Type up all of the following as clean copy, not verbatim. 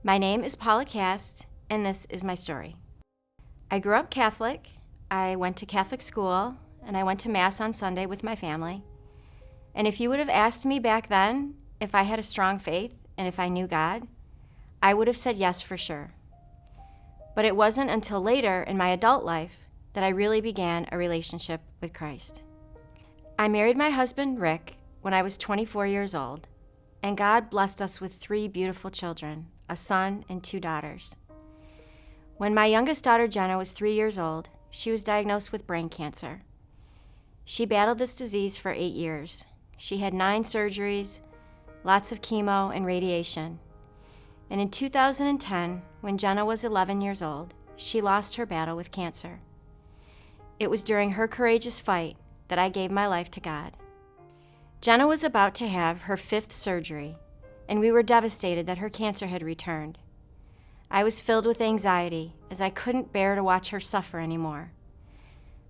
My name is Paula Kast, and this is my story. I grew up Catholic. I went to Catholic school, and I went to Mass on Sunday with my family. And if you would have asked me back then if I had a strong faith and if I knew God, I would have said yes for sure. But it wasn't until later in my adult life that I really began a relationship with Christ. I married my husband, Rick, when I was 24 years old, and God blessed us with 3 beautiful children, a son and 2 daughters. When my youngest daughter, Jenna, was 3 years old, she was diagnosed with brain cancer. She battled this disease for 8 years. She had 9 surgeries, lots of chemo and radiation. And in 2010, when Jenna was 11 years old, she lost her battle with cancer. It was during her courageous fight that I gave my life to God. Jenna was about to have her 5th surgery, and we were devastated that her cancer had returned. I was filled with anxiety as I couldn't bear to watch her suffer anymore.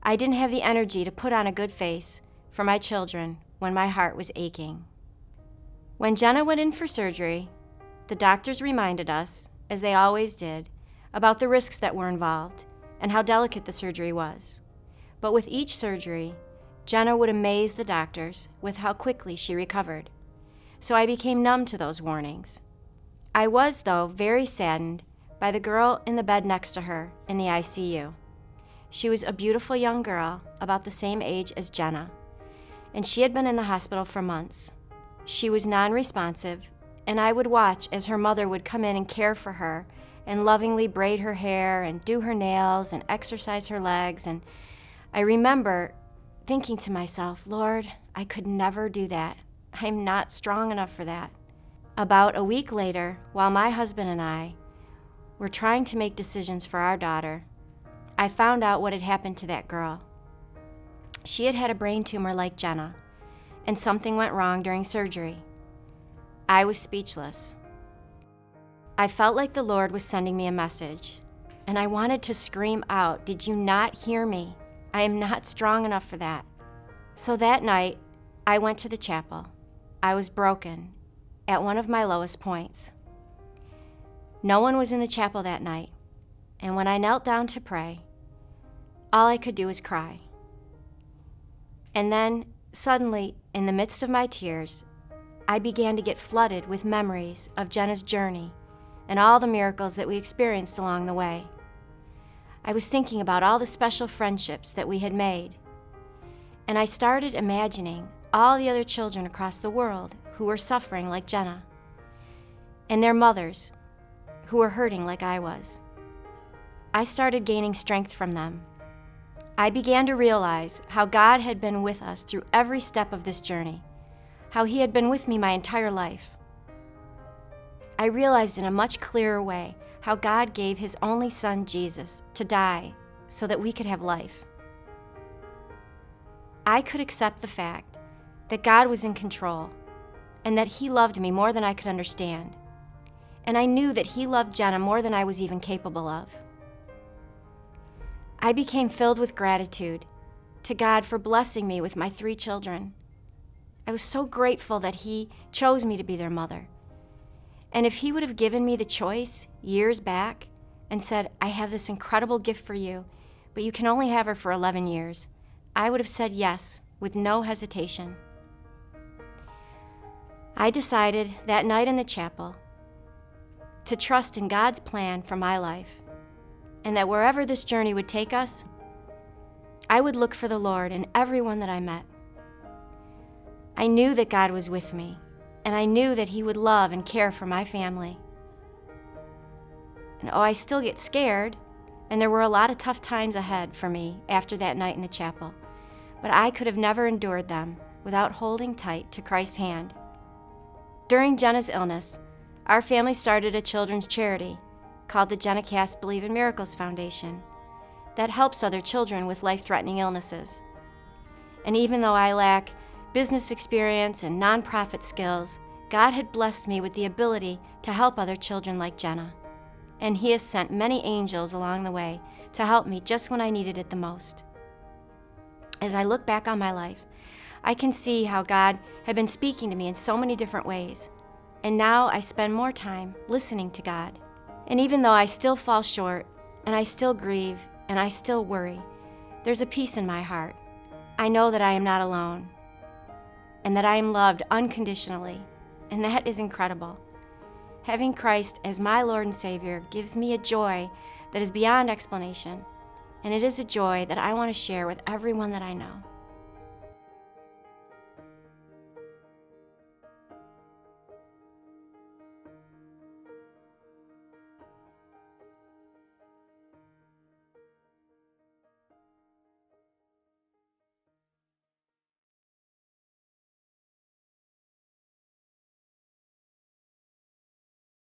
I didn't have the energy to put on a good face for my children when my heart was aching. When Jenna went in for surgery, the doctors reminded us, as they always did, about the risks that were involved and how delicate the surgery was. But with each surgery, Jenna would amaze the doctors with how quickly she recovered. So I became numb to those warnings. I was, though, very saddened by the girl in the bed next to her in the ICU. She was a beautiful young girl, about the same age as Jenna, and she had been in the hospital for months. She was non-responsive, and I would watch as her mother would come in and care for her and lovingly braid her hair and do her nails and exercise her legs. And I remember thinking to myself, Lord, I could never do that. I'm not strong enough for that. About a week later, while my husband and I were trying to make decisions for our daughter, I found out what had happened to that girl. She had had a brain tumor like Jenna, and something went wrong during surgery. I was speechless. I felt like the Lord was sending me a message, and I wanted to scream out, "Did you not hear me? I am not strong enough for that." So that night, I went to the chapel. I was broken, at one of my lowest points. No one was in the chapel that night, and when I knelt down to pray, all I could do was cry. And then, suddenly, in the midst of my tears, I began to get flooded with memories of Jenna's journey and all the miracles that we experienced along the way. I was thinking about all the special friendships that we had made, and I started imagining all the other children across the world who were suffering like Jenna, and their mothers who were hurting like I was. I started gaining strength from them. I began to realize how God had been with us through every step of this journey, how He had been with me my entire life. I realized in a much clearer way how God gave His only Son, Jesus, to die so that we could have life. I could accept the fact that God was in control and that He loved me more than I could understand. And I knew that He loved Jenna more than I was even capable of. I became filled with gratitude to God for blessing me with my 3 children. I was so grateful that He chose me to be their mother. And if He would have given me the choice years back and said, "I have this incredible gift for you, but you can only have her for 11 years, I would have said yes with no hesitation. I decided that night in the chapel to trust in God's plan for my life, and that wherever this journey would take us, I would look for the Lord in everyone that I met. I knew that God was with me, and I knew that He would love and care for my family. And I still get scared, and there were a lot of tough times ahead for me after that night in the chapel, but I could have never endured them without holding tight to Christ's hand. During Jenna's illness, our family started a children's charity called the Jenna Kast Believe in Miracles Foundation that helps other children with life-threatening illnesses. And even though I lack business experience and nonprofit skills, God had blessed me with the ability to help other children like Jenna. And He has sent many angels along the way to help me just when I needed it the most. As I look back on my life, I can see how God had been speaking to me in so many different ways. And now I spend more time listening to God And even though I still fall short, and I still grieve, and I still worry, there's a peace in my heart. I know that I am not alone, and that I am loved unconditionally, and that is incredible. Having Christ as my Lord and Savior gives me a joy that is beyond explanation, and it is a joy that I want to share with everyone that I know.